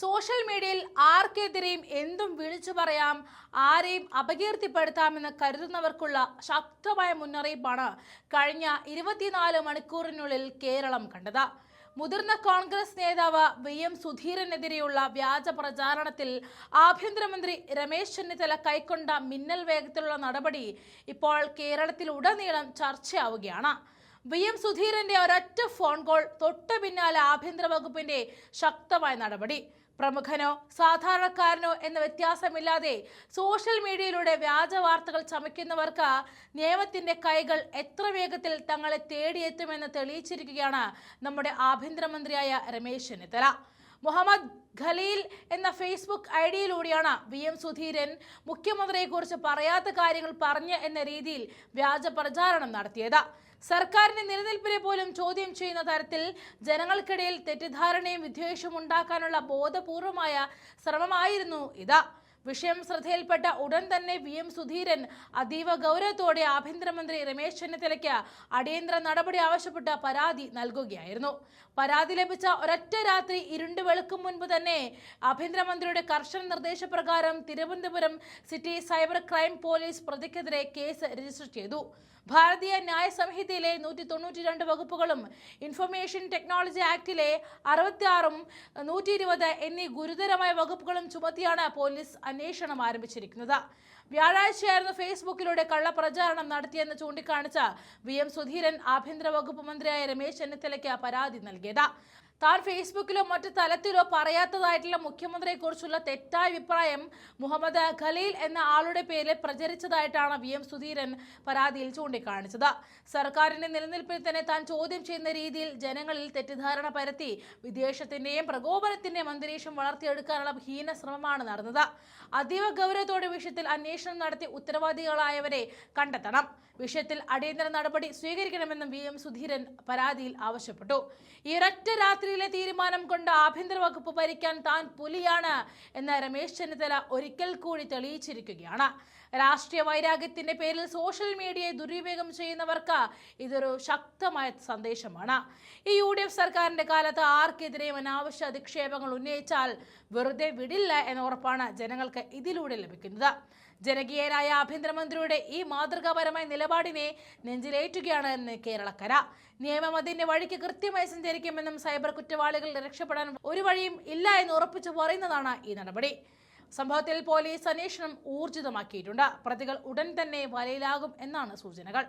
Social മീഡിയയിൽ ആർക്കെതിരെയും എന്തും വിളിച്ചു പറയാം, ആരെയും അപകീർത്തിപ്പെടുത്താമെന്ന് കരുതുന്നവർക്കുള്ള ശക്തമായ മുന്നറിയിപ്പാണ് കഴിഞ്ഞ 24 മണിക്കൂറിനുള്ളിൽ കേരളം കണ്ടത്. മുതിർന്ന കോൺഗ്രസ് നേതാവ് VM സുധീരനെതിരെയുള്ള വ്യാജ പ്രചാരണത്തിൽ ആഭ്യന്തരമന്ത്രി രമേശ് ചെന്നിത്തല കൈക്കൊണ്ട മിന്നൽ വേഗത്തിലുള്ള നടപടി ഇപ്പോൾ കേരളത്തിലുടനീളം ചർച്ചയാവുകയാണ്. VM സുധീരന്റെ ഒരൊറ്റ ഫോൺ കോൾ, തൊട്ടു പിന്നാലെ ആഭ്യന്തര വകുപ്പിന്റെ ശക്തമായ നടപടി. പ്രമുഖനോ സാധാരണക്കാരനോ എന്ന വ്യത്യാസമില്ലാതെ സോഷ്യൽ മീഡിയയിലൂടെ വ്യാജ വാർത്തകൾ ചമയ്ക്കുന്നവർക്ക് നിയമത്തിന്റെ കൈകൾ എത്ര വേഗത്തിൽ തങ്ങളെ തേടിയെത്തുമെന്ന് തെളിയിച്ചിരിക്കുകയാണ് നമ്മുടെ ആഭ്യന്തരമന്ത്രിയായ രമേശ് ചെന്നിത്തല. മുഹമ്മദ് ഖലീൽ എന്ന ഫേസ്ബുക്ക് ഐഡിയിലൂടെയാണ് VM സുധീരൻ മുഖ്യമന്ത്രിയെക്കുറിച്ച് പറയാത്ത കാര്യങ്ങൾ പറഞ്ഞ് എന്ന രീതിയിൽ വ്യാജ പ്രചാരണം നടത്തിയത്. സർക്കാരിന്റെ നിലനിൽപ്പിനെ പോലും ചോദ്യം ചെയ്യുന്ന തരത്തിൽ ജനങ്ങൾക്കിടയിൽ തെറ്റിദ്ധാരണയും വിദ്വേഷവും ഉണ്ടാക്കാനുള്ള ബോധപൂർവമായ ശ്രമമായിരുന്നു ഇത്. വിഷയം ശ്രദ്ധയിൽപ്പെട്ട ഉടൻ തന്നെ VM സുധീരൻ അതീവ ഗൗരവത്തോടെ ആഭ്യന്തരമന്ത്രി രമേശ് ചെന്നിത്തലയ്ക്ക് അടിയന്തര നടപടി ആവശ്യപ്പെട്ട് പരാതി നൽകുകയായിരുന്നു. പരാതി ലഭിച്ച ഒരൊറ്റ രാത്രി ഇരുണ്ട് വെളുക്കും മുൻപ് തന്നെ ആഭ്യന്തരമന്ത്രിയുടെ കർശന നിർദ്ദേശപ്രകാരം Thiruvananthapuram city cyber crime police പ്രതിക്കെതിരെ കേസ് രജിസ്റ്റർ ചെയ്തു. ഭാരതീയ ന്യായ സംഹിതയിലെ 192 വകുപ്പുകളും ഇൻഫർമേഷൻ ടെക്നോളജി ആക്ടിലെ 66ഉം 120 എന്നീ ഗുരുതരമായ വകുപ്പുകളും ചുമത്തിയാണ് പോലീസ് അന്വേഷണം ആരംഭിച്ചിരിക്കുന്നത്. വ്യാഴാഴ്ചയായിരുന്നു ഫേസ്ബുക്കിലൂടെ കള്ളപ്രചാരണം നടത്തിയെന്ന് ചൂണ്ടിക്കാണിച്ച VM സുധീരൻ ആഭ്യന്തര വകുപ്പ് മന്ത്രിയായ രമേശ് ചെന്നിത്തലയ്ക്ക് പരാതി നൽകിയത്. താൻ ഫേസ്ബുക്കിലോ മറ്റു തലത്തിലോ പറയാത്തതായിട്ടുള്ള മുഖ്യമന്ത്രിയെക്കുറിച്ചുള്ള തെറ്റായ അഭിപ്രായം മുഹമ്മദ് ഖലീൽ എന്ന ആളുടെ പേരിൽ പ്രചരിച്ചതായിട്ടാണ് VM സുധീരൻ പരാതിയിൽ ചൂണ്ടിക്കാണിച്ചത്. സർക്കാരിന്റെ നിലനിൽപ്പിൽ തന്നെ താൻ ചോദ്യം ചെയ്യുന്ന രീതിയിൽ ജനങ്ങളിൽ തെറ്റിദ്ധാരണ പരത്തി വിദ്വേഷത്തിന്റെയും പ്രകോപനത്തിന്റെയും അന്തരീക്ഷം വളർത്തിയെടുക്കാനുള്ള ഹീന ശ്രമമാണ് നടന്നത്. അതീവ ഗൗരവത്തോടെ വിഷയത്തിൽ അന്വേഷണം നടത്തി ഉത്തരവാദികളായവരെ കണ്ടെത്തണം. വിഷയത്തിൽ അടിയന്തര നടപടി സ്വീകരിക്കണമെന്നും VM സുധീരൻ പരാതിയിൽ ആവശ്യപ്പെട്ടു. ഈ ഒരൊറ്റ രാത്രിയിലെ തീരുമാനം കൊണ്ട് ആഭ്യന്തര വകുപ്പ് ഭരിക്കാൻ താൻ പുലിയാണ് എന്ന് രമേശ് ചെന്നിത്തല ഒരിക്കൽ കൂടി തെളിയിച്ചിരിക്കുകയാണ്. രാഷ്ട്രീയ വൈരാഗ്യത്തിന്റെ പേരിൽ സോഷ്യൽ മീഡിയയെ ദുരുപയോഗം ചെയ്യുന്നവർക്ക് ഇതൊരു ശക്തമായ സന്ദേശമാണ്. ഈ UDF സർക്കാരിന്റെ കാലത്ത് ആർക്കെതിരെയും അനാവശ്യ അധിക്ഷേപങ്ങൾ ഉന്നയിച്ചാൽ വെറുതെ വിടില്ല എന്ന ഉറപ്പാണ് ജനങ്ങൾക്ക് ഇതിലൂടെ ലഭിക്കുന്നത്. ജനകീയനായ ആഭ്യന്തരമന്ത്രിയുടെ ഈ മാതൃകാപരമായ നിലപാടിനെ നെഞ്ചിലേറ്റുകയാണ് കേരളക്കര. നിയമം അതിന്റെ വഴിക്ക് കൃത്യമായി സഞ്ചരിക്കുമെന്നും സൈബർ കുറ്റവാളികൾ രക്ഷപ്പെടാൻ ഒരു വഴിയും ഇല്ല എന്ന് ഉറപ്പിച്ചു പറയുന്നതാണ് ഈ നടപടി. സംഭവത്തിൽ പോലീസ് അന്വേഷണം ഊർജിതമാക്കിയിട്ടുണ്ട്. പ്രതികൾ ഉടൻ തന്നെ വലയിലാകും എന്നാണ് സൂചനകൾ.